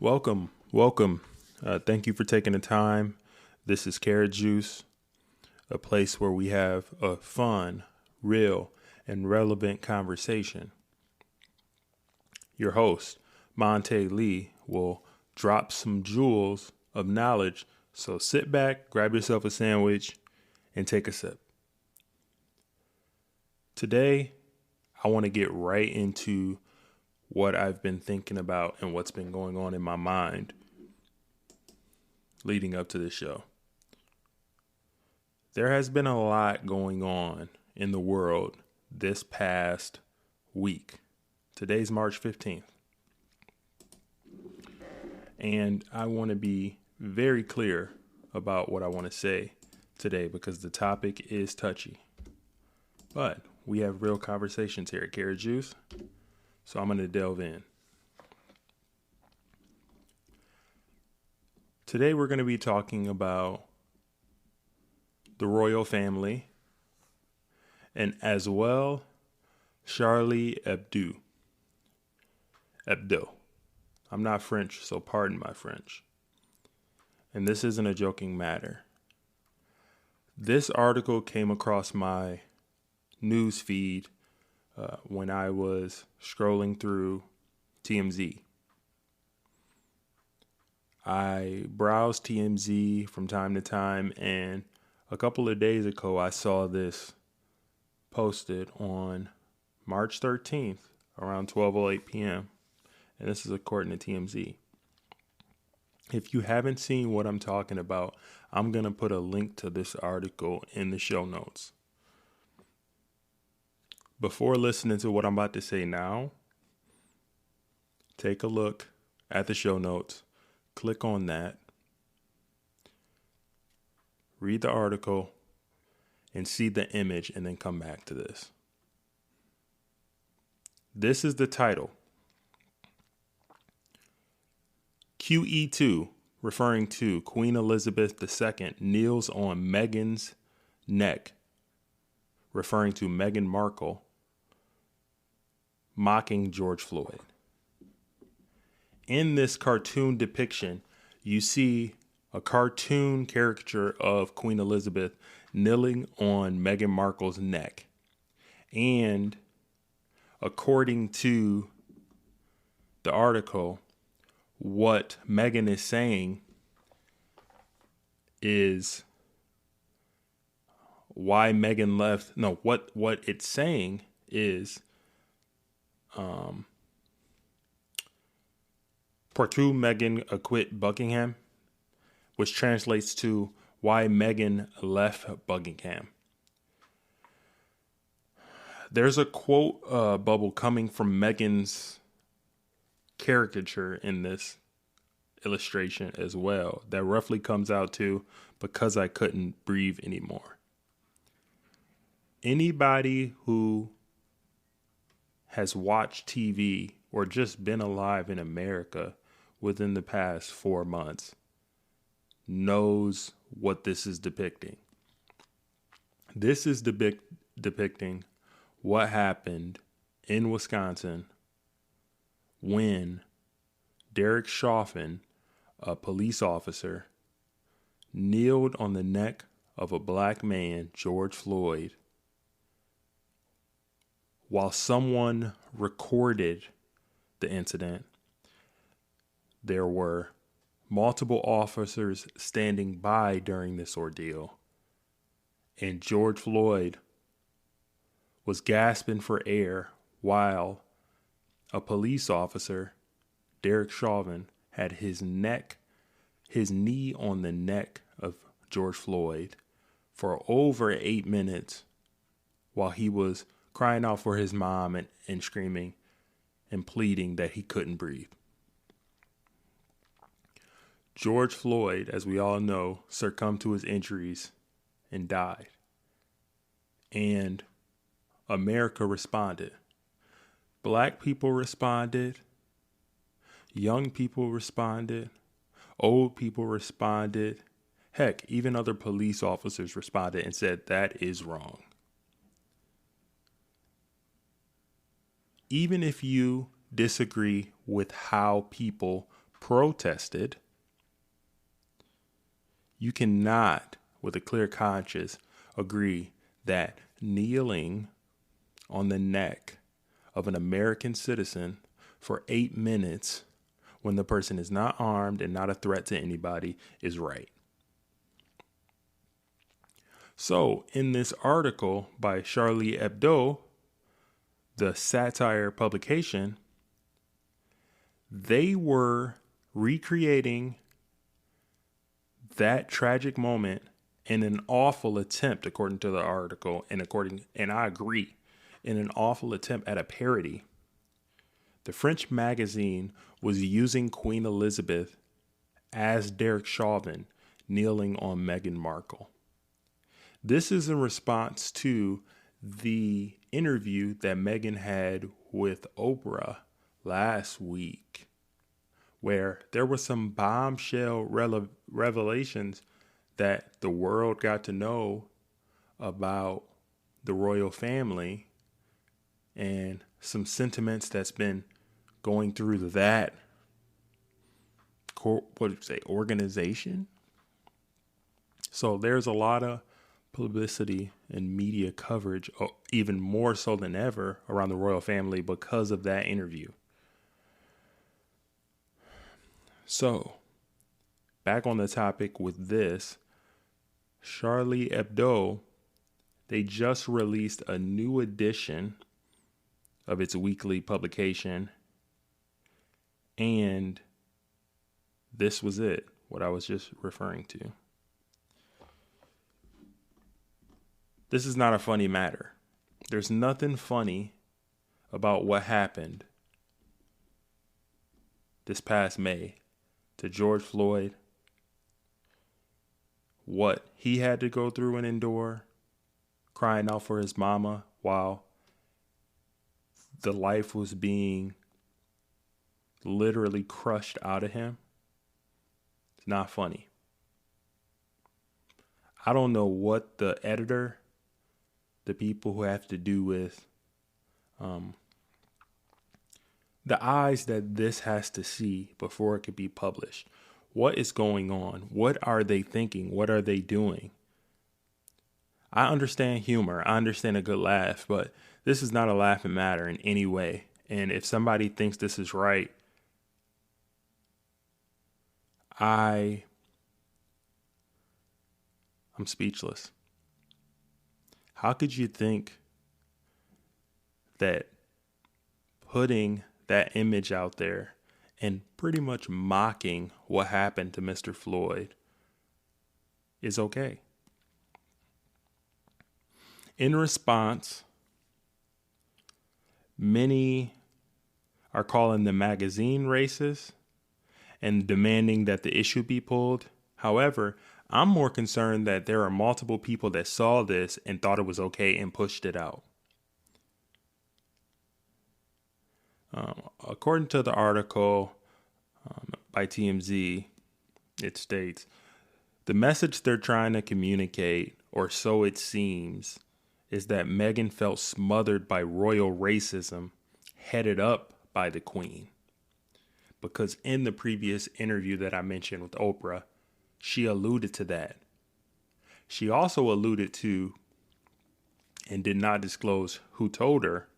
Welcome. Thank you for taking the time. This is Carrot Juice, a place where we have a fun, real, and relevant conversation. Your host, Monte Lee, will drop some jewels of knowledge, so sit back, grab yourself a sandwich, and take a sip. Today, I want to get right into what I've been thinking about and what's been going on in my mind leading up to this show. There has been a lot going on in the world this past week. Today's March 15th. And I want to be very clear about what I want to say today because the topic is touchy. But we have real conversations here at Carrot Juice, so I'm going to delve in. Today we're going to be talking about the royal family and as well Charlie Hebdo. I'm not French, so pardon my French. And this isn't a joking matter. This article came across my news feed when I was scrolling through TMZ. I browse TMZ from time to time, and a couple of days ago, I saw this posted on March 13th around 12:08 p.m., and this is according to TMZ. If you haven't seen what I'm talking about, I'm going to put a link to this article in the show notes. Before listening to what I'm about to say now, take a look at the show notes. Click on that, read the article, and see the image, and then come back to this. This is the title. QE2, referring to Queen Elizabeth II, kneels on Meghan's neck, referring to Meghan Markle, mocking George Floyd. In this cartoon depiction, you see a cartoon caricature of Queen Elizabeth kneeling on Meghan Markle's neck. And according to the article, what Meghan is saying is why Meghan left. No, what it's saying is Pourquoi Meghan quit Buckingham, which translates to why Meghan left Buckingham. There's a quote bubble coming from Meghan's caricature in this illustration as well that roughly comes out to because I couldn't breathe anymore. Anybody who has watched TV or just been alive in America within the past 4 months knows what this is depicting. This is depicting what happened in Wisconsin when Derek Chauvin, a police officer, kneeled on the neck of a black man, George Floyd, while someone recorded the incident. There were multiple officers standing by during this ordeal, and George Floyd was gasping for air while a police officer, Derek Chauvin, had his knee on the neck of George Floyd for over 8 minutes while he was crying out for his mom and screaming and pleading that he couldn't breathe. George Floyd, as we all know, succumbed to his injuries and died. And America responded. Black people responded. Young people responded. Old people responded. Heck, even other police officers responded and said that is wrong. Even if you disagree with how people protested, you cannot, with a clear conscience, agree that kneeling on the neck of an American citizen for 8 minutes when the person is not armed and not a threat to anybody is right. So, in this article by Charlie Hebdo, the satire publication, they were recreating that tragic moment in an awful attempt, according to the article, and I agree, in an awful attempt at a parody. The French magazine was using Queen Elizabeth as Derek Chauvin kneeling on Meghan Markle. This is in response to the interview that Meghan had with Oprah last week, where there were some bombshell revelations that the world got to know about the royal family and some sentiments that's been going through that organization. So there's a lot of publicity and media coverage, even more so than ever, around the royal family because of that interview. So, back on the topic with this, Charlie Hebdo, they just released a new edition of its weekly publication, and this was it, what I was just referring to. This is not a funny matter. There's nothing funny about what happened this past May to George Floyd, what he had to go through and endure, crying out for his mama while the life was being literally crushed out of him. It's not funny. I don't know what the editor, the people who have to do with the eyes that this has to see before it could be published. What is going on? What are they thinking? What are they doing? I understand humor. I understand a good laugh, but this is not a laughing matter in any way. And if somebody thinks this is right, I'm speechless. How could you think that putting that image out there and pretty much mocking what happened to Mr. Floyd is okay? In response, many are calling the magazine racist and demanding that the issue be pulled. However, I'm more concerned that there are multiple people that saw this and thought it was okay and pushed it out. According to the article by TMZ, it states, the message they're trying to communicate, or so it seems, is that Meghan felt smothered by royal racism headed up by the Queen. Because in the previous interview that I mentioned with Oprah, she alluded to that. She also alluded to, and did not disclose who told her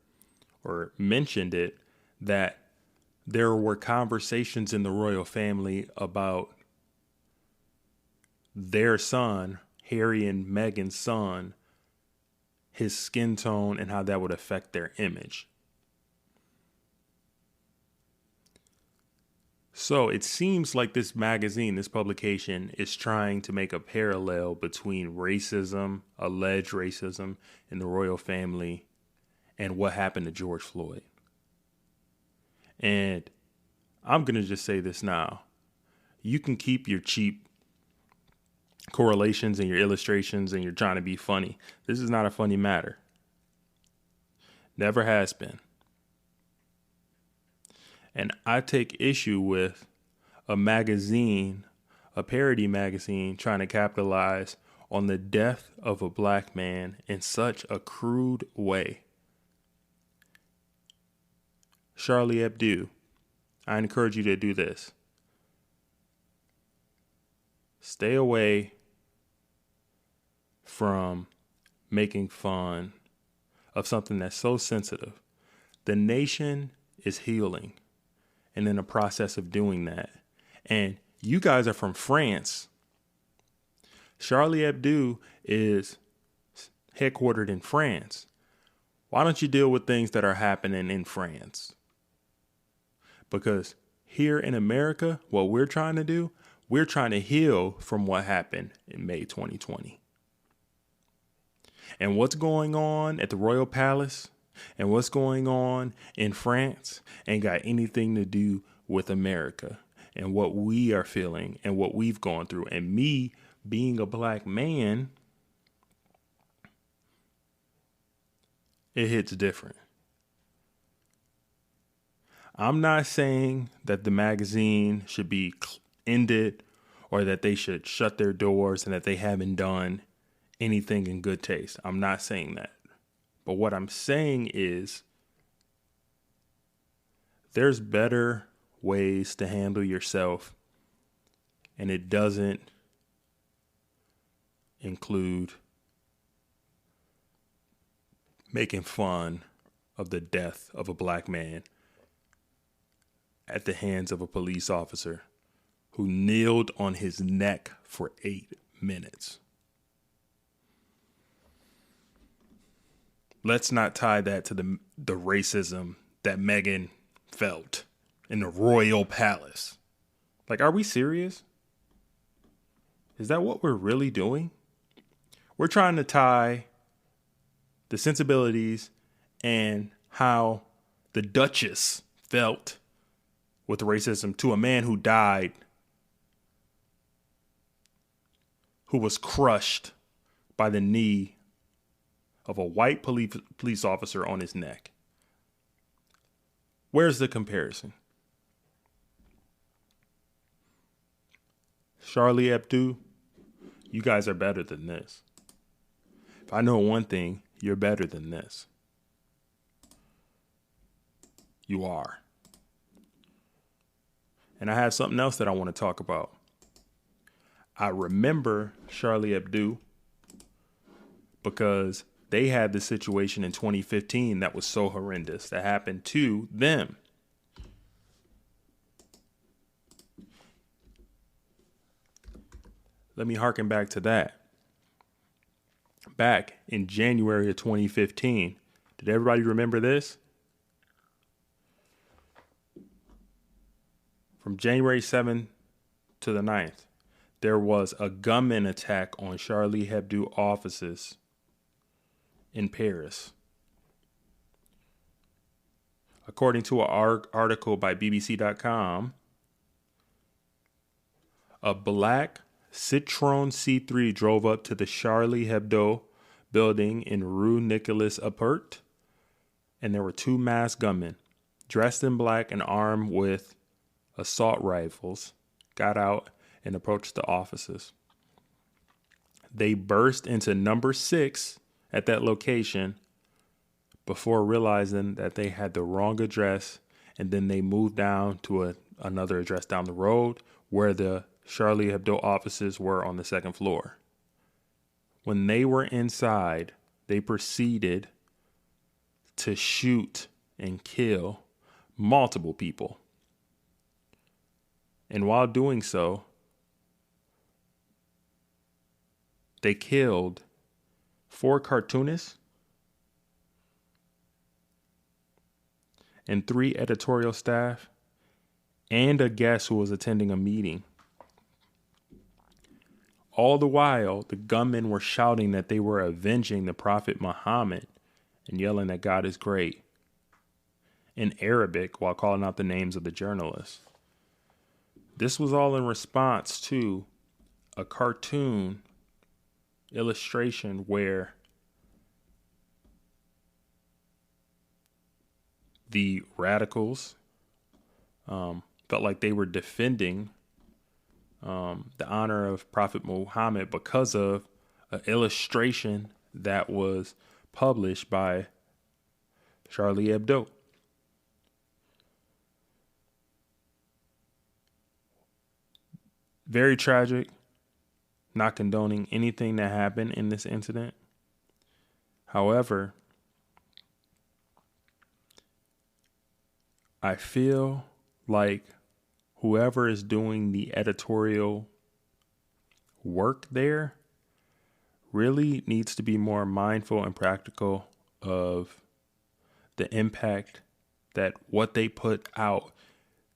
or mentioned it, that there were conversations in the royal family about their son, Harry and Meghan's son, his skin tone, and how that would affect their image. So it seems like this magazine, this publication, is trying to make a parallel between racism, alleged racism in the royal family, and what happened to George Floyd. And I'm going to just say this now. You can keep your cheap correlations and your illustrations and you're trying to be funny. This is not a funny matter. Never has been. And I take issue with a magazine, a parody magazine, trying to capitalize on the death of a black man in such a crude way. Charlie Hebdo, I encourage you to do this. Stay away from making fun of something that's so sensitive. The nation is healing and in the process of doing that. And you guys are from France. Charlie Hebdo is headquartered in France. Why don't you deal with things that are happening in France? Because here in America, what we're trying to do, we're trying to heal from what happened in May 2020. And what's going on at the Royal Palace and what's going on in France ain't got anything to do with America and what we are feeling and what we've gone through. And me being a black man, it hits different. I'm not saying that the magazine should be ended or that they should shut their doors and that they haven't done anything in good taste. I'm not saying that. But what I'm saying is there's better ways to handle yourself, and it doesn't include making fun of the death of a black man at the hands of a police officer who kneeled on his neck for 8 minutes. Let's not tie that to the racism that Meghan felt in the royal palace. Like, are we serious? Is that what we're really doing? We're trying to tie the sensibilities and how the Duchess felt with racism to a man who died, who was crushed by the knee of a white police officer on his neck. Where's the comparison? Charlie Hebdo, you guys are better than this. If I know one thing, you're better than this. You are. And I have something else that I want to talk about. I remember Charlie Hebdo because they had the situation in 2015 that was so horrendous that happened to them. Let me harken back to that. Back in January of 2015, did everybody remember this? From January 7th to the 9th, there was a gunman attack on Charlie Hebdo offices in Paris. According to an article by BBC.com, a black Citroen C3 drove up to the Charlie Hebdo building in Rue Nicolas Appert, and there were two masked gunmen dressed in black and armed with assault rifles got out and approached the offices. They burst into number 6 at that location before realizing that they had the wrong address, and then they moved down to another address down the road where the Charlie Hebdo offices were on the 2nd floor. When they were inside, they proceeded to shoot and kill multiple people. And while doing so, they killed 4 cartoonists and 3 editorial staff and a guest who was attending a meeting. All the while, the gunmen were shouting that they were avenging the Prophet Muhammad and yelling that God is great in Arabic while calling out the names of the journalists. This was all in response to a cartoon illustration where the radicals felt like they were defending the honor of Prophet Muhammad because of an illustration that was published by Charlie Hebdo. Very tragic. not condoning anything that happened in this incident. However, I feel like whoever is doing the editorial work there really needs to be more mindful and practical of the impact that what they put out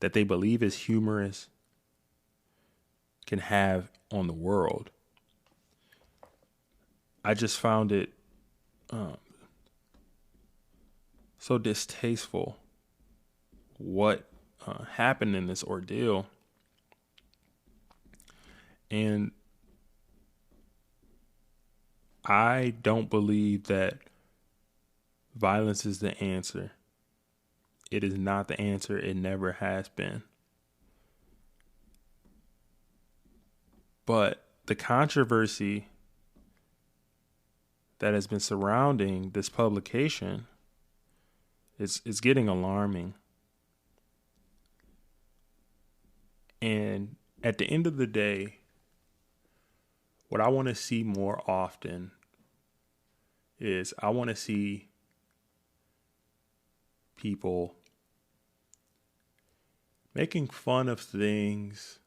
that they believe is humorous can have on the world. I just found it so distasteful what happened in this ordeal. And I don't believe that violence is the answer. It is not the answer. It never has been. But the controversy that has been surrounding this publication is getting alarming. And at the end of the day, what I want to see more often is I want to see people making fun of things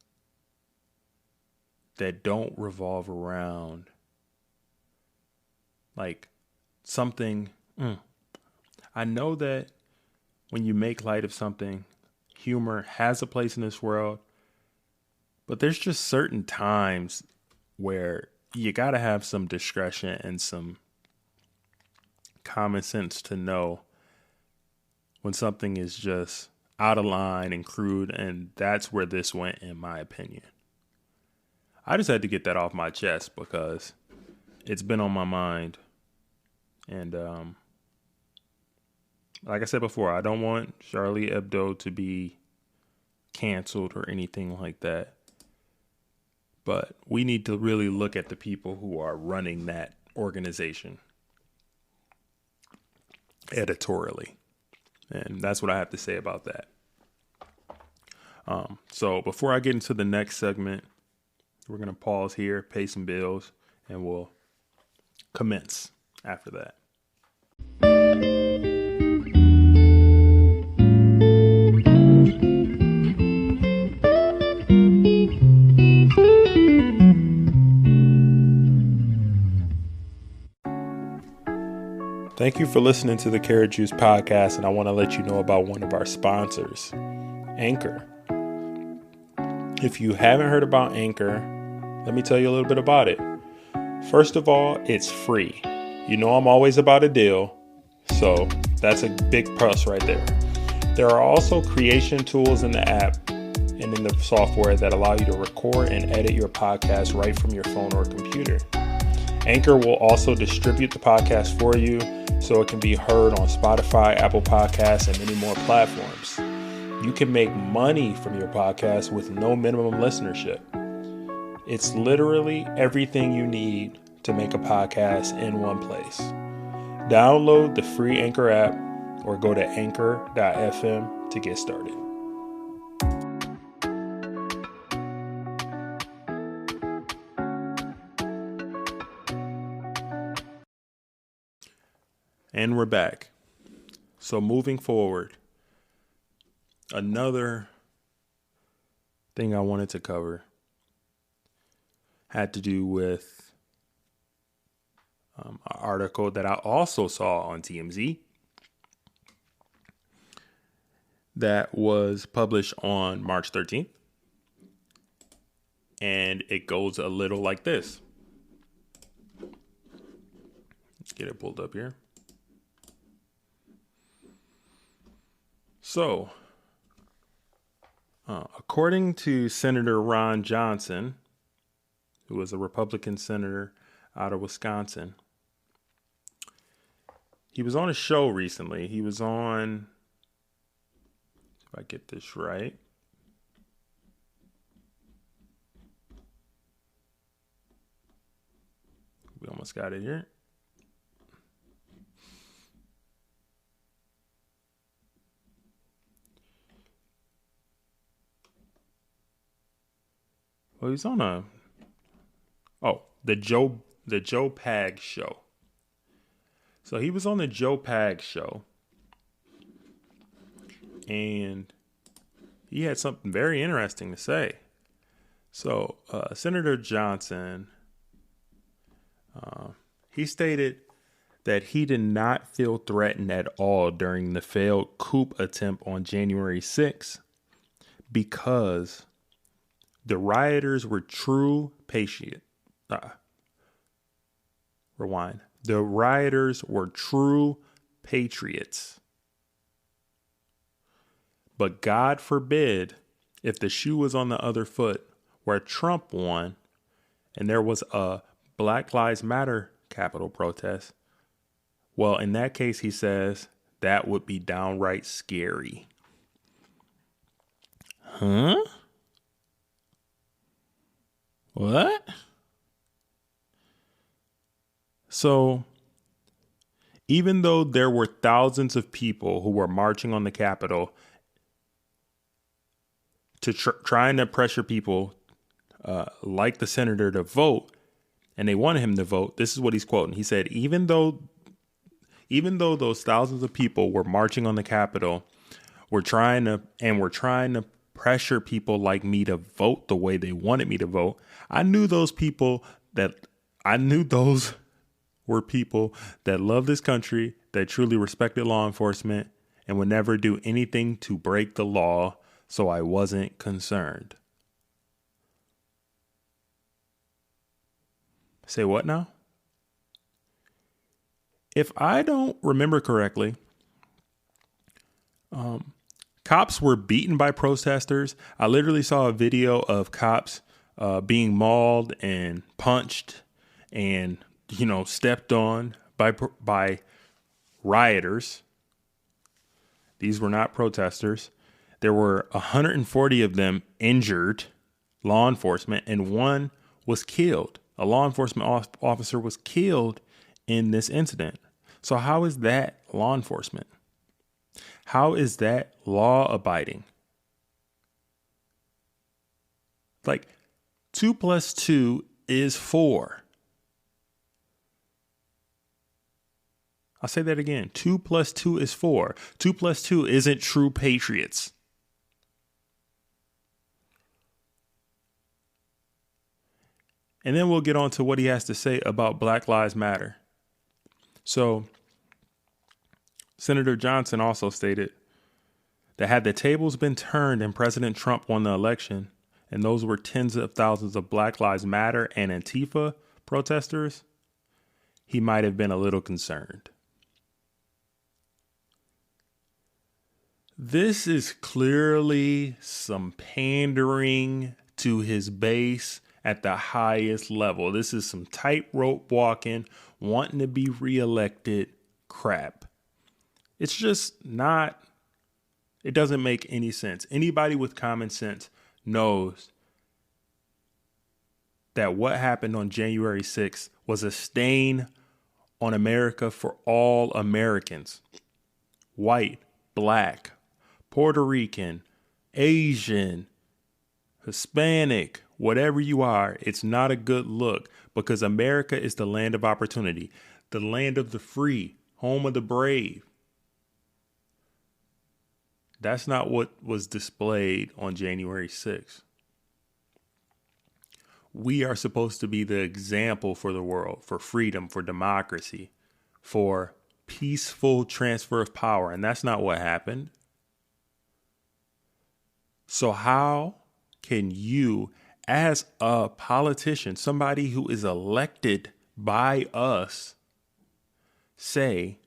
that don't revolve around like something. I know that when you make light of something, humor has a place in this world, but there's just certain times where you got to have some discretion and some common sense to know when something is just out of line and crude, and that's where this went, in my opinion. I just had to get that off my chest because it's been on my mind. And like I said before, I don't want Charlie Hebdo to be canceled or anything like that. But we need to really look at the people who are running that organization editorially. And that's what I have to say about that. So before I get into the next segment, we're going to pause here, pay some bills, and we'll commence after that. Thank you for listening to the Karat Juice podcast, and I want to let you know about one of our sponsors, Anchor. If you haven't heard about Anchor, let me tell you a little bit about it. First of all, it's free. You know I'm always about a deal, so that's a big plus right there. There are also creation tools in the app and in the software that allow you to record and edit your podcast right from your phone or computer. Anchor will also distribute the podcast for you so it can be heard on Spotify, Apple Podcasts, and many more platforms. You can make money from your podcast with no minimum listenership. It's literally everything you need to make a podcast in one place. Download the free Anchor app or go to anchor.fm to get started. And we're back. So moving forward, another thing I wanted to cover had to do with an article that I also saw on TMZ that was published on March 13th. And it goes a little like this. Let's get it pulled up here. So, according to Senator Ron Johnson, who is a Republican senator out of Wisconsin, he was on a show recently. He was on, if I get this right, we almost got it here. Well, he's on the Joe Pag show. So he was on the Joe Pag show, and he had something very interesting to say. So Senator Johnson, he stated that he did not feel threatened at all during the failed coup attempt on January 6th because the rioters were true patriots. Rewind. The rioters were true patriots. But God forbid if the shoe was on the other foot, where Trump won and there was a Black Lives Matter Capitol protest. Well, in that case, he says that would be downright scary. Huh? What? So, even though there were thousands of people who were marching on the Capitol to trying to pressure people like the senator to vote, and they wanted him to vote, this is what he's quoting. He said, even though those thousands of people were marching on the Capitol, were trying to pressure people like me to vote the way they wanted me to vote, I knew those were people that love this country, that truly respected law enforcement, and would never do anything to break the law, so I wasn't concerned. Say what now? If I don't remember correctly, cops were beaten by protesters. I literally saw a video of cops being mauled and punched and, stepped on by rioters. These were not protesters. There were 140 of them injured, law enforcement, and one was killed. A law enforcement officer was killed in this incident. So how is that law enforcement? How is that law abiding? Like 2 + 2 is 4. I'll say that again. 2 + 2 is 4. 2 + 2 isn't true patriots. And then we'll get on to what he has to say about Black Lives Matter. So, Senator Johnson also stated that had the tables been turned and President Trump won the election, and those were tens of thousands of Black Lives Matter and Antifa protesters, he might have been a little concerned. This is clearly some pandering to his base at the highest level. This is some tightrope walking, wanting to be reelected crap. It's just not, it doesn't make any sense. Anybody with common sense knows that what happened on January 6th was a stain on America for all Americans. White, black, Puerto Rican, Asian, Hispanic, whatever you are, it's not a good look because America is the land of opportunity, the land of the free, home of the brave. That's not what was displayed on January 6th. We are supposed to be the example for the world, for freedom, for democracy, for peaceful transfer of power. And that's not what happened. So how can you, as a politician, somebody who is elected by us, say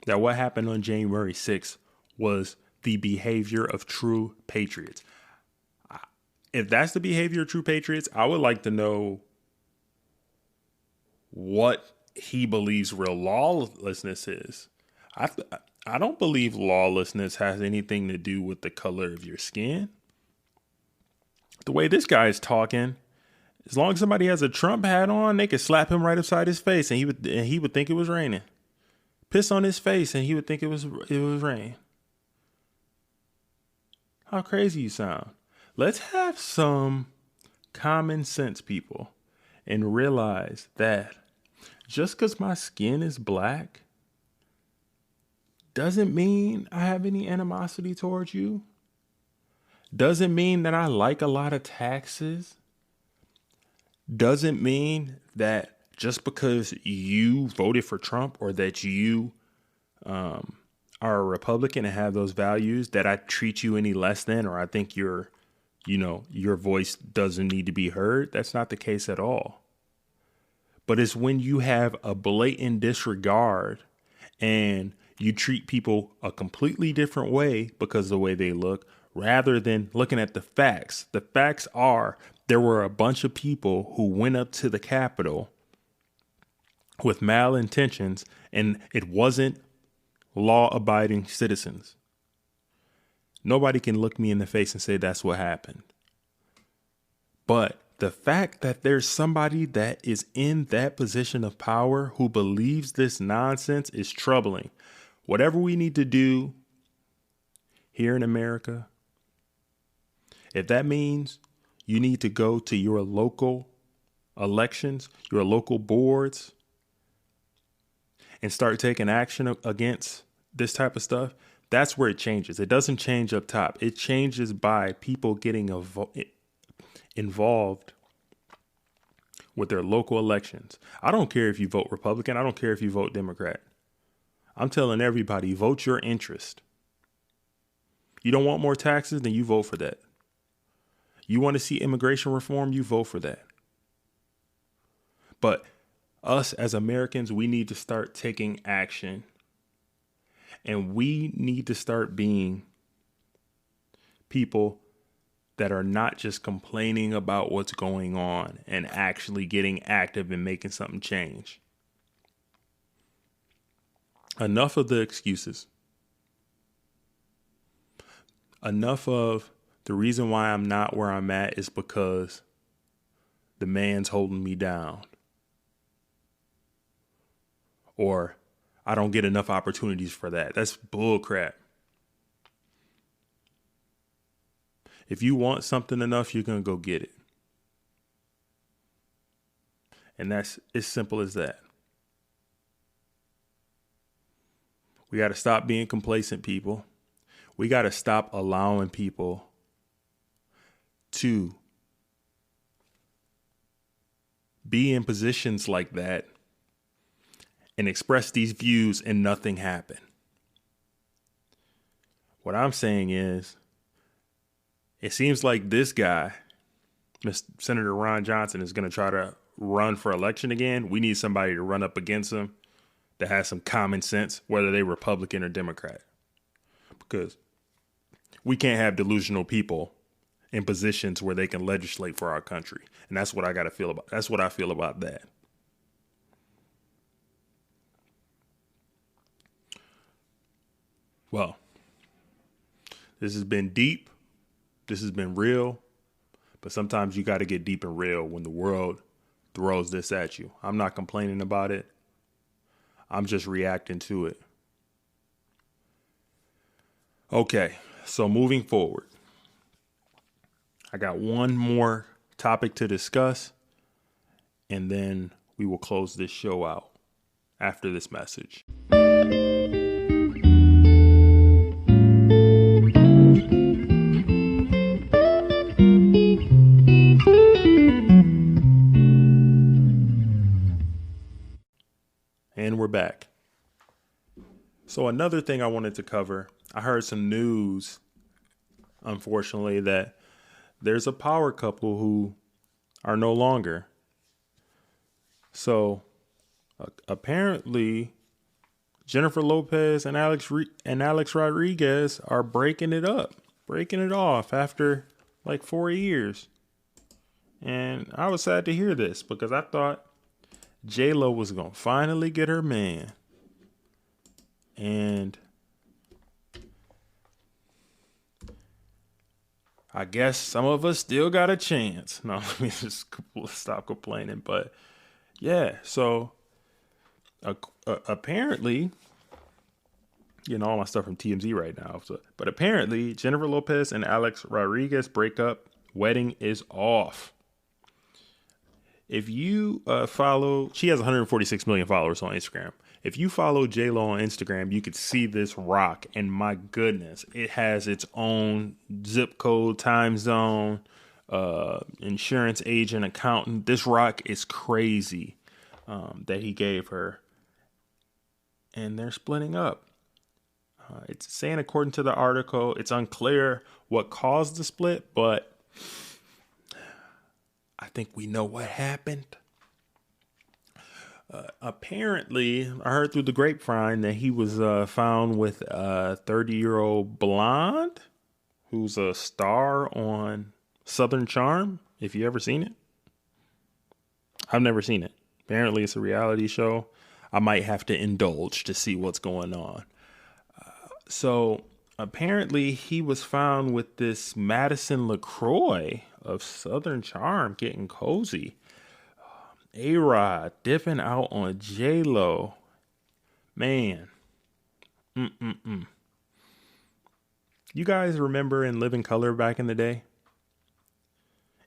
that what happened on January 6th was the behavior of true patriots? If that's the behavior of true patriots, I would like to know what he believes real lawlessness is. I don't believe lawlessness has anything to do with the color of your skin. The way this guy is talking, as long as somebody has a Trump hat on, they could slap him right upside his face and he would think it was raining. Piss on his face and he would think it was rain. How crazy you sound. Let's have some common sense, people. and realize that just because my skin is black doesn't mean I have any animosity towards you. Doesn't mean that I like a lot of taxes. Doesn't mean that just because you voted for Trump or that you are a Republican and have those values that I treat you any less than, or I think your voice doesn't need to be heard. That's not the case at all. But it's when you have a blatant disregard and you treat people a completely different way because of the way they look, rather than looking at the facts. The facts are there were a bunch of people who went up to the Capitol with malintentions, and it wasn't law-abiding citizens. Nobody can look me in the face and say that's what happened. But the fact that there's somebody that is in that position of power who believes this nonsense is troubling. Whatever we need to do here in America, if that means you need to go to your local elections, your local boards, and start taking action against this type of stuff, that's where it changes. It doesn't change up top. It changes by people getting involved with their local elections. I don't care if you vote Republican. I don't care if you vote Democrat. I'm telling everybody, vote your interest. You don't want more taxes, then you vote for that. You want to see immigration reform, you vote for that. But us as Americans, we need to start taking action. And we need to start being people that are not just complaining about what's going on and actually getting active and making something change. Enough of the excuses. Enough of the reason why I'm not where I'm at is because the man's holding me down. Or I don't get enough opportunities for that. That's bull crap. If you want something enough, you're going to go get it. And that's as simple as that. We got to stop being complacent, people. We got to stop allowing people to be in positions like that and express these views and nothing happen. What I'm saying is, it seems like this guy, Senator Ron Johnson, is going to try to run for election again. We need somebody to run up against him that has some common sense, whether they Republican or Democrat. Because we can't have delusional people in positions where they can legislate for our country. And that's what I got to feel about. That's what I feel about that. Well, this has been deep. This has been real. But sometimes you got to get deep and real when the world throws this at you. I'm not complaining about it. I'm just reacting to it. Okay, so moving forward, I got one more topic to discuss, and then we will close this show out after this message. And we're back. So another thing I wanted to cover, I heard some news, unfortunately, that there's a power couple who are no longer. So apparently Jennifer Lopez and Alex Rodriguez are breaking it off after like 4 years. And I was sad to hear this because I thought JLo was going to finally get her man. And I guess some of us still got a chance. No, let me just stop complaining. But yeah, so apparently, all my stuff from TMZ right now. But apparently, Jennifer Lopez and Alex Rodriguez break up. Wedding is off. If you follow, she has 146 million followers on Instagram. If you follow JLo on Instagram, you could see this rock. And my goodness, it has its own zip code, time zone, insurance agent, accountant. This rock is crazy that he gave her. And they're splitting up. It's saying, according to the article, it's unclear what caused the split, but I think we know what happened. Apparently, I heard through the grapevine that he was found with a 30-year-old blonde who's a star on Southern Charm. If you ever seen it, I've never seen it. Apparently, it's a reality show. I might have to indulge to see what's going on. So apparently he was found with this Madison LaCroix of Southern Charm getting cozy. A-Rod dipping out on JLo. Man. You guys remember In Living Color back in the day?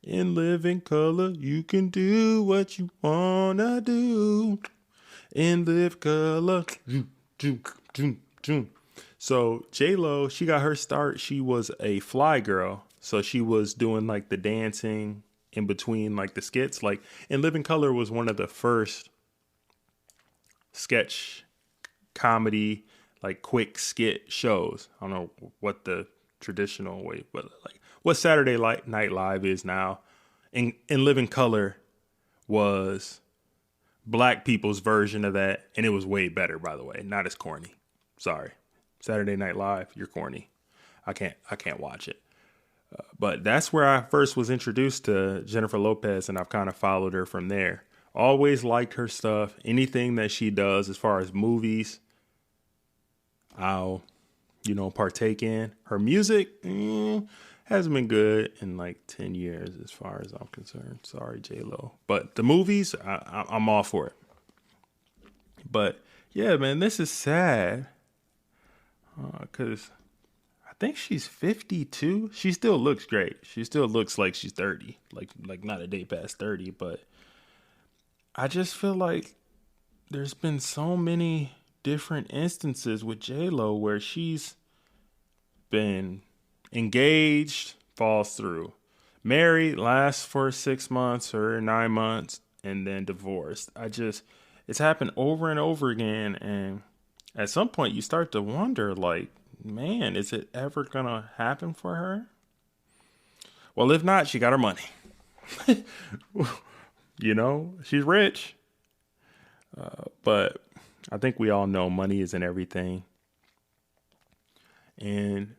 In living color, you can do what you wanna do. In live color. So JLo, she got her start. She was a fly girl. So she was doing like the dancing in between like the skits. Like In Living Color was one of the first sketch comedy, like quick skit shows. I don't know what the traditional way, but like what Saturday Night Live is now. In Living Color was black people's version of that. And it was way better, by the way. Not as corny. Sorry. Saturday Night Live, you're corny. I can't watch it. But that's where I first was introduced to Jennifer Lopez, and I've kind of followed her from there. Always liked her stuff. Anything that she does as far as movies, I'll, partake in. Her music hasn't been good in like 10 years as far as I'm concerned. Sorry, JLo. But the movies, I'm all for it. But yeah, man, this is sad. Because I think she's 52. She still looks great. She still looks like she's 30. Like not a day past 30. But I just feel like there's been so many different instances with JLo where she's been engaged, falls through. Married, lasts for 6 months or 9 months, and then divorced. It's happened over and over again, and at some point, you start to wonder, like, man, is it ever going to happen for her? Well, if not, she got her money. She's rich. But I think we all know money isn't everything. And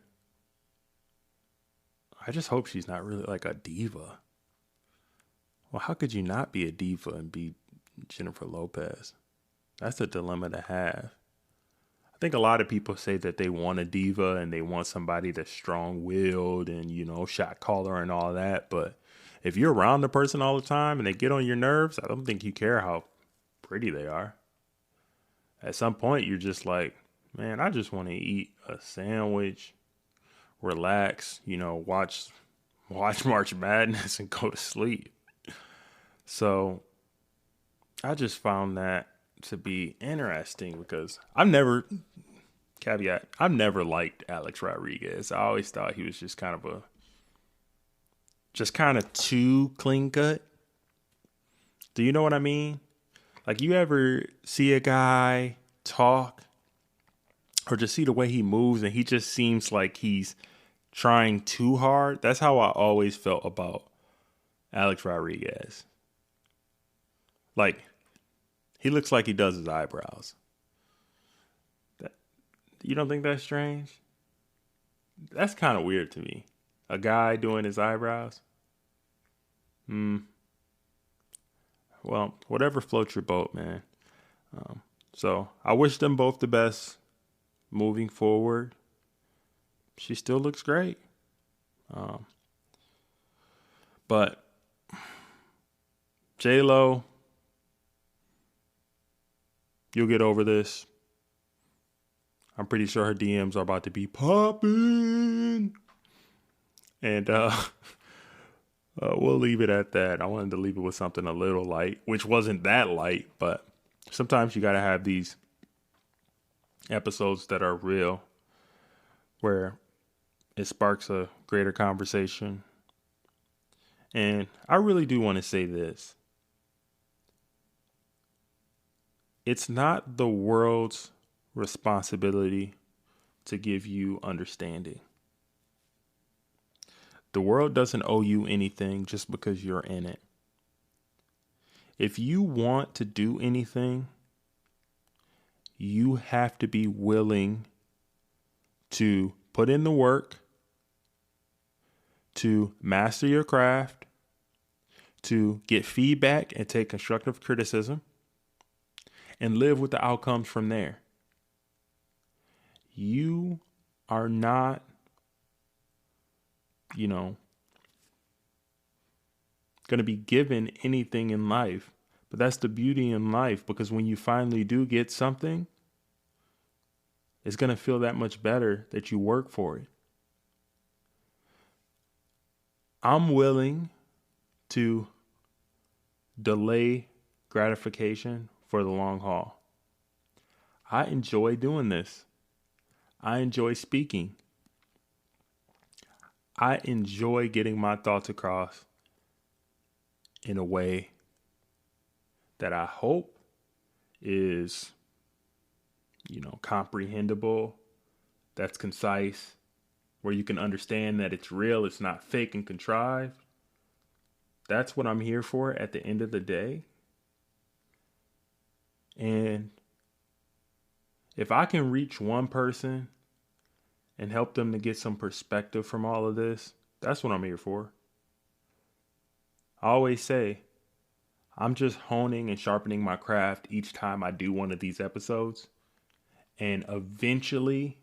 I just hope she's not really like a diva. Well, how could you not be a diva and be Jennifer Lopez? That's a dilemma to have. I think a lot of people say that they want a diva and they want somebody that's strong-willed and, shot caller and all that. But if you're around the person all the time and they get on your nerves, I don't think you care how pretty they are. At some point, you're just like, man, I just want to eat a sandwich, relax, watch March Madness and go to sleep. So I just found that to be interesting because I've never liked Alex Rodriguez. I always thought he was just kind of too clean cut. Do you know what I mean? Like, you ever see a guy talk or just see the way he moves and he just seems like he's trying too hard? That's how I always felt about Alex Rodriguez. Like, he looks like he does his eyebrows. You don't think that's strange? That's kind of weird to me. A guy doing his eyebrows? Well, whatever floats your boat, man. So I wish them both the best moving forward. She still looks great. But JLo, you'll get over this. I'm pretty sure her DMs are about to be popping. And We'll leave it at that. I wanted to leave it with something a little light, which wasn't that light, but sometimes you got to have these episodes that are real, where it sparks a greater conversation. And I really do want to say this. It's not the world's responsibility to give you understanding. The world doesn't owe you anything just because you're in it. If you want to do anything, you have to be willing to put in the work, to master your craft, to get feedback and take constructive criticism, and live with the outcomes from there. You are not, going to be given anything in life. But that's the beauty in life, because when you finally do get something, it's going to feel that much better that you work for it. I'm willing to delay gratification for the long haul. I enjoy doing this. I enjoy speaking. I enjoy getting my thoughts across in a way that I hope is, comprehensible, that's concise, where you can understand that it's real, it's not fake and contrived. That's what I'm here for at the end of the day. And if I can reach one person and help them to get some perspective from all of this, that's what I'm here for. I always say, I'm just honing and sharpening my craft each time I do one of these episodes. And eventually,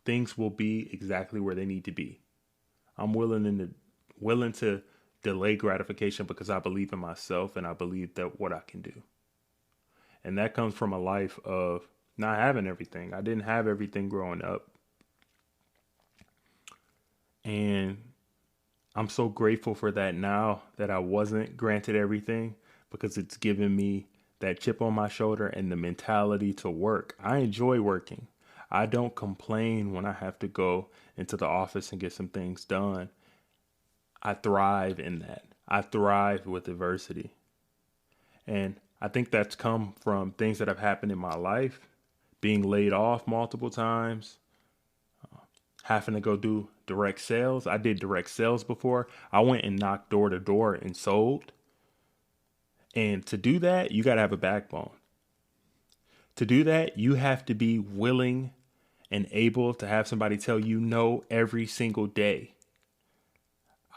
things will be exactly where they need to be. I'm willing to delay gratification because I believe in myself and I believe that what I can do. And that comes from a life of not having everything. I didn't have everything growing up. And I'm so grateful for that now, that I wasn't granted everything, because it's given me that chip on my shoulder and the mentality to work. I enjoy working. I don't complain when I have to go into the office and get some things done. I thrive in that. I thrive with adversity. And I think that's come from things that have happened in my life, being laid off multiple times, having to go do direct sales. I did direct sales before. I went and knocked door to door and sold. And to do that, you got to have a backbone. To do that, you have to be willing and able to have somebody tell you no every single day.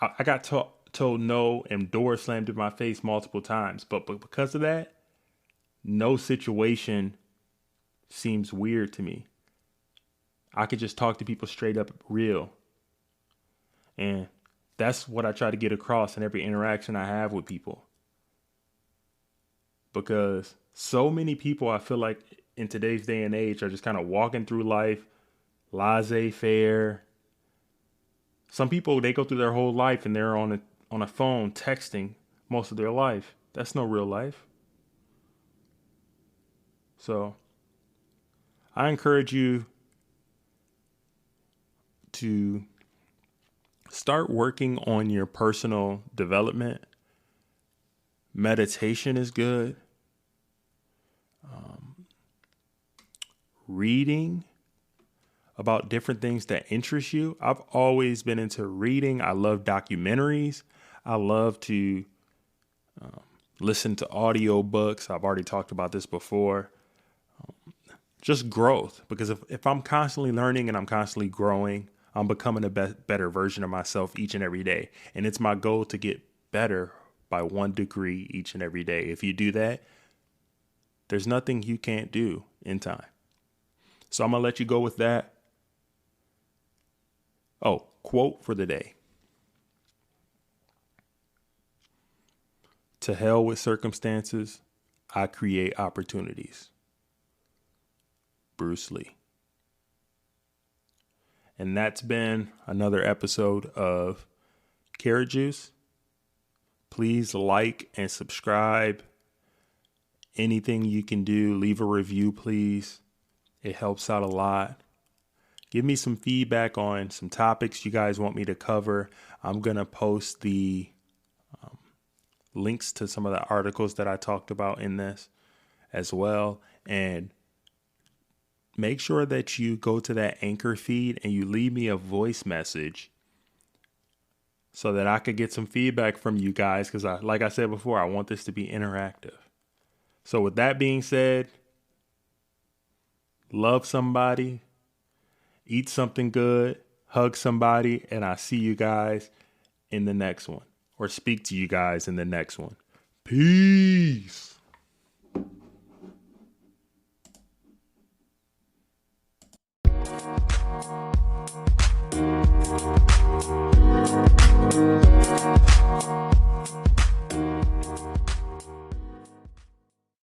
I got told no and doors slammed in my face multiple times. But because of that, no situation seems weird to me. I could just talk to people straight up real. And that's what I try to get across in every interaction I have with people. Because so many people, I feel like in today's day and age, are just kind of walking through life, laissez-faire. Some people, they go through their whole life and they're on a phone texting most of their life. That's no real life. So I encourage you to start working on your personal development. Meditation is good. Reading about different things that interest you. I've always been into reading. I love documentaries. I love to listen to audiobooks. I've already talked about this before. Just growth. Because if I'm constantly learning and I'm constantly growing, I'm becoming a better version of myself each and every day. And it's my goal to get better by 1 degree each and every day. If you do that, there's nothing you can't do in time. So I'm going to let you go with that. Oh, quote for the day. To hell with circumstances, I create opportunities. Bruce Lee. And that's been another episode of Carrot Juice. Please like and subscribe. Anything you can do, leave a review, please. It helps out a lot. Give me some feedback on some topics you guys want me to cover. I'm going to post the links to some of the articles that I talked about in this as well. And make sure that you go to that Anchor feed and you leave me a voice message so that I could get some feedback from you guys. Because like I said before, I want this to be interactive. So with that being said, love somebody, eat something good, hug somebody, and I'll see you guys in the next one, or speak to you guys in the next one. Peace.